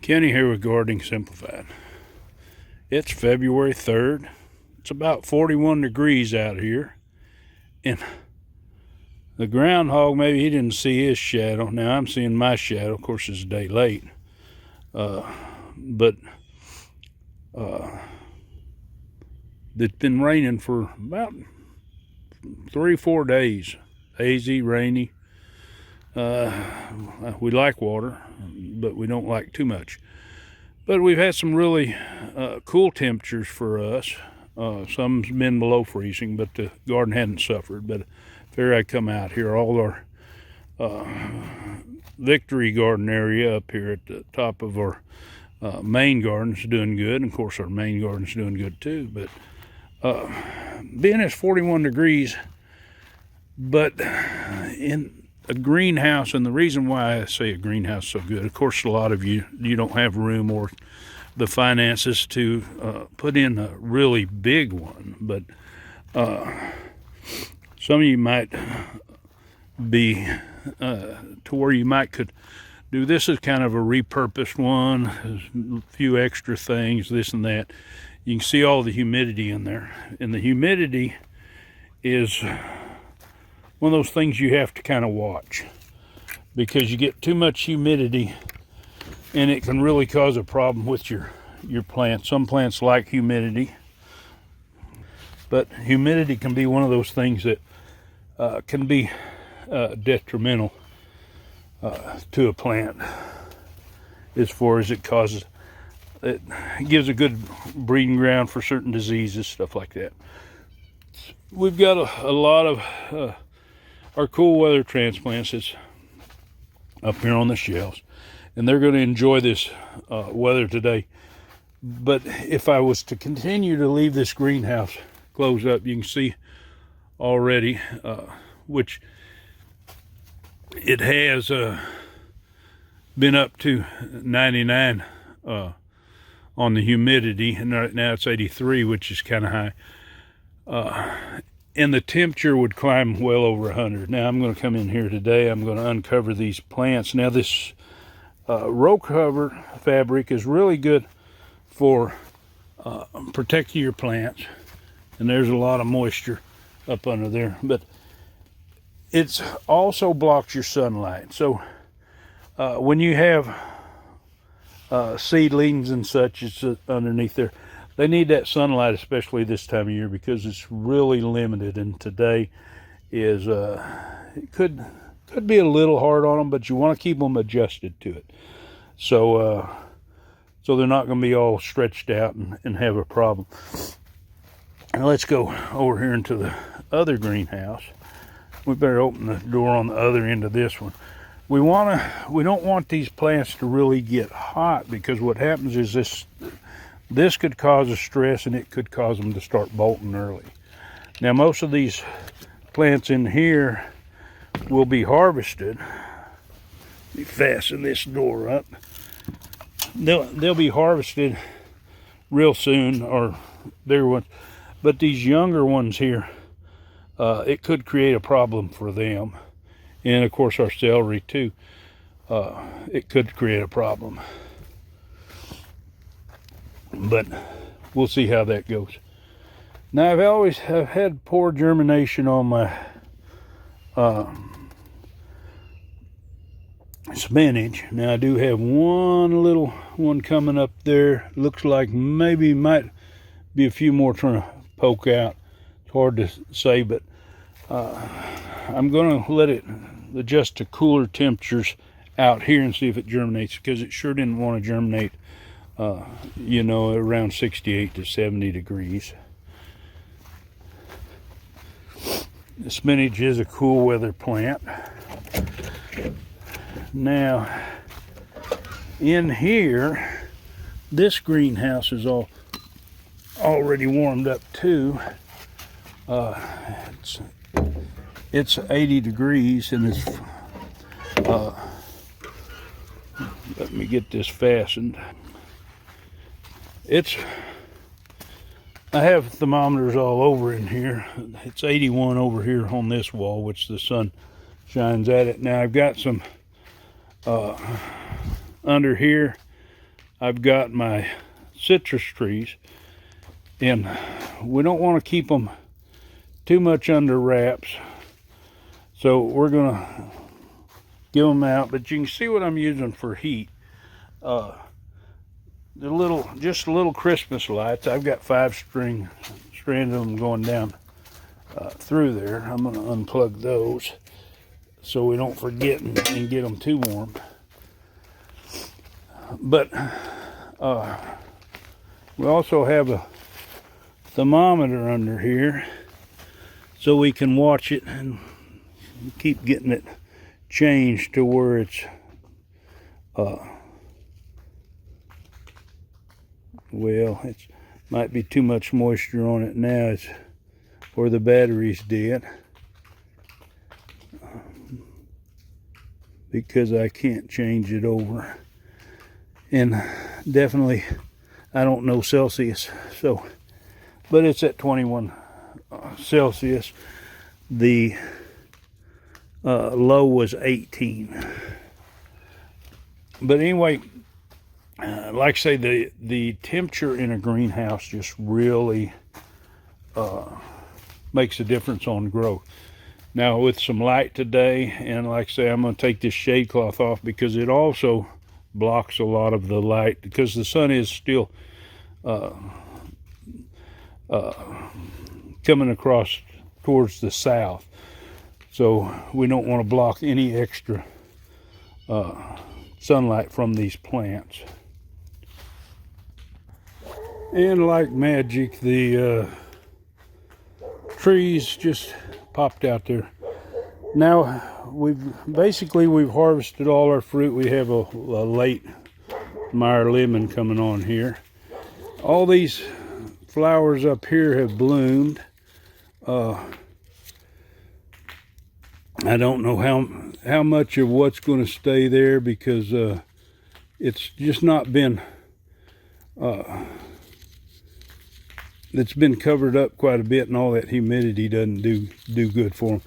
Kenny here with Gardening Simplified. It's February 3rd. It's about 41 degrees out here. And the groundhog, maybe he didn't see his shadow. Now I'm seeing my shadow. Of course, it's a day late. But it's been raining for about 3 or 4 days. Hazy, rainy. We like water, but we don't like too much. But we've had some really cool temperatures for us. Some's been below freezing, but the garden hadn't suffered. But figured I'd come out here. All our Victory Garden area up here at the top of our main garden's doing good. And of course, our main garden's doing good too. But being it's 41 degrees, but in a greenhouse, and the reason why I say a greenhouse is so good, of course, a lot of you don't have room or the finances to put in a really big one, but some of you might be to where you might could do this as kind of a repurposed one, a few extra things, this and that. You can see all the humidity in there, and the humidity is one of those things you have to kind of watch, because you get too much humidity and it can really cause a problem with your plants. Some plants like humidity, but humidity can be one of those things that can be detrimental to a plant, as far as it gives a good breeding ground for certain diseases, stuff like that. We've got a lot of our cool weather transplants that's up here on the shelves, and they're going to enjoy this weather today. But if I was to continue to leave this greenhouse closed up, you can see already, which it has been up to 99 on the humidity, and right now it's 83, which is kind of high. And the temperature would climb well over 100. Now I'm going to come in here today. I'm going to uncover these plants. Now this row cover fabric is really good for protecting your plants. And there's a lot of moisture up under there. But it also blocks your sunlight. So when you have seedlings and such, it's underneath there. They need that sunlight, especially this time of year, because it's really limited. And today is it could be a little hard on them, but you want to keep them adjusted to it, so they're not going to be all stretched out and have a problem. Now let's go over here into the other greenhouse. We better open the door on the other end of this one. We don't want these plants to really get hot, because what happens is this could cause a stress, and it could cause them to start bolting early. Now most of these plants in here will be harvested. Let me fasten this door up. They'll be harvested real soon, or bigger ones. But these younger ones here, it could create a problem for them. And of course our celery too. It could create a problem. But we'll see how that goes. Now I've had poor germination on my spinach. Now I do have one little one coming up there. Looks like maybe might be a few more trying to poke out. It's hard to say, but I'm going to let it adjust to cooler temperatures out here and see if it germinates, because it sure didn't want to germinate around 68 to 70 degrees. The spinach is a cool weather plant. Now, in here, this greenhouse is already warmed up too. It's 80 degrees, and it's let me get this fastened. I have thermometers all over in here. It's 81 over here on this wall, which the sun shines at it. Now I've got some under here I've got my citrus trees, and we don't want to keep them too much under wraps, so we're gonna give them out. But you can see what I'm using for heat. Just little Christmas lights. I've got 5 strands of them going down through there. I'm gonna unplug those so we don't forget and get them too warm. But we also have a thermometer under here so we can watch it and keep getting it changed to where it's well, it might be too much moisture on it now. It's where the battery's dead, because I can't change it over. And definitely, I don't know Celsius, so, but it's at 21 Celsius. The low was 18. But anyway, like I say, the temperature in a greenhouse just really makes a difference on growth. Now with some light today, and like I say, I'm going to take this shade cloth off because it also blocks a lot of the light, because the sun is still coming across towards the south. So we don't want to block any extra sunlight from these plants. And like magic, the trees just popped out there. Now we've harvested all our fruit. We have a late Meyer lemon coming on here. All these flowers up here have bloomed. I don't know how much of what's going to stay there, because it's just not been it's been covered up quite a bit, and all that humidity doesn't do good for them.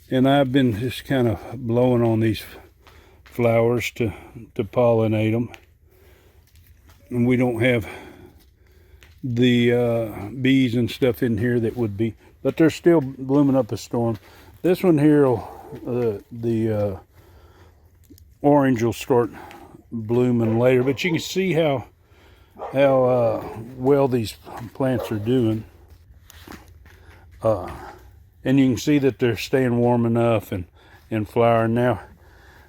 And I've been just kind of blowing on these flowers to pollinate them, and we don't have the bees and stuff in here that would be, but they're still blooming up a storm. This one here, the orange will start blooming later, but you can see how well these plants are doing, and you can see that they're staying warm enough and flowering. Now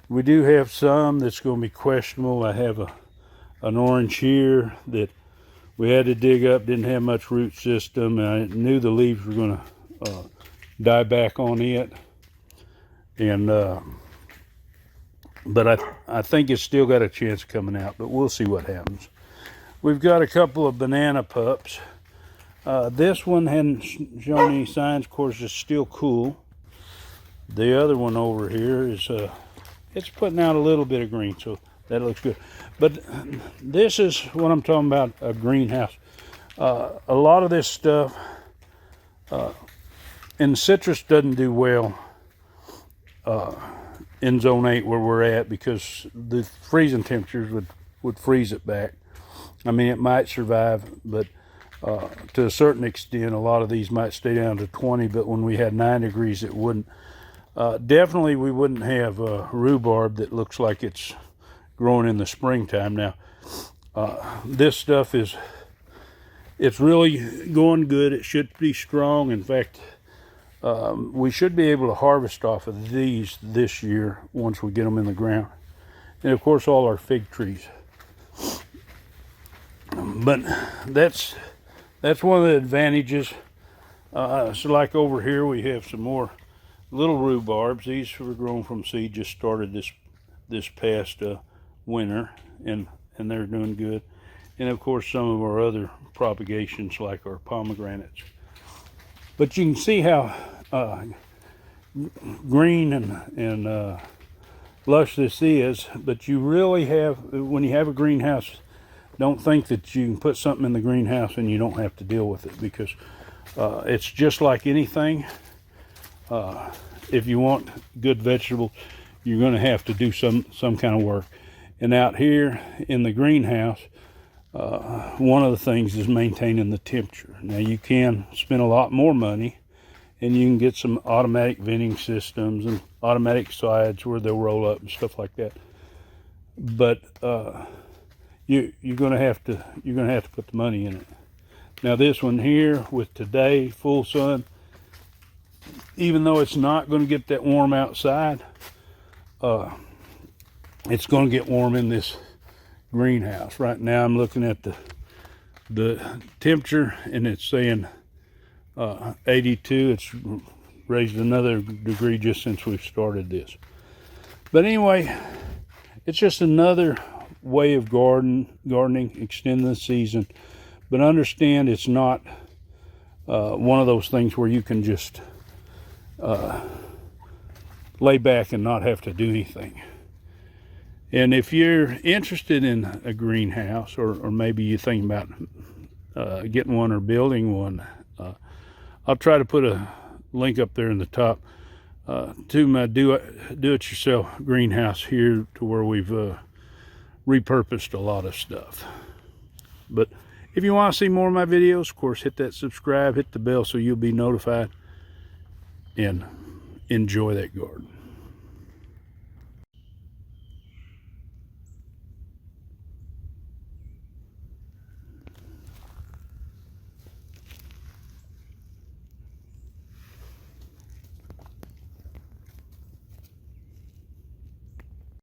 we do have some that's going to be questionable. I have an orange here that we had to dig up, didn't have much root system, and I knew the leaves were going to die back on it, and but I think it's still got a chance of coming out, but we'll see what happens. We've got a couple of banana pups. This one hadn't shown any signs. Of course, it's still cool. The other one over here is it's putting out a little bit of green, so that looks good. But this is what I'm talking about, a greenhouse. A lot of this stuff, and citrus doesn't do well in zone 8 where we're at, because the freezing temperatures would freeze it back. I mean, it might survive, but to a certain extent, a lot of these might stay down to 20, but when we had 9 degrees, it wouldn't. Definitely we wouldn't have rhubarb that looks like it's growing in the springtime. Now, this stuff it's really going good. It should be strong. In fact, we should be able to harvest off of these this year once we get them in the ground. And of course, all our fig trees. But that's one of the advantages. So like over here, we have some more little rhubarbs. These were grown from seed, just started this past winter, and they're doing good. And of course, some of our other propagations, like our pomegranates. But you can see how green and lush this is. But you really have, when you have a greenhouse, don't think that you can put something in the greenhouse and you don't have to deal with it, because it's just like anything. If you want good vegetables, you're going to have to do some kind of work. And out here in the greenhouse, one of the things is maintaining the temperature. Now you can spend a lot more money and you can get some automatic venting systems and automatic sides where they'll roll up and stuff like that. But you're gonna have to put the money in it. Now this one here with today, full sun, even though it's not going to get that warm outside, it's going to get warm in this greenhouse. Right now I'm looking at the temperature and it's saying 82. It's raised another degree just since we've started this. But anyway, it's just another way of gardening, extending the season. But understand it's not one of those things where you can just lay back and not have to do anything. And if you're interested in a greenhouse, or maybe you're thinking about getting one or building one, I'll try to put a link up there in the top to my do-it-yourself greenhouse here, to where we've repurposed a lot of stuff. But if you want to see more of my videos, of course, hit that subscribe, hit the bell so you'll be notified, and enjoy that garden.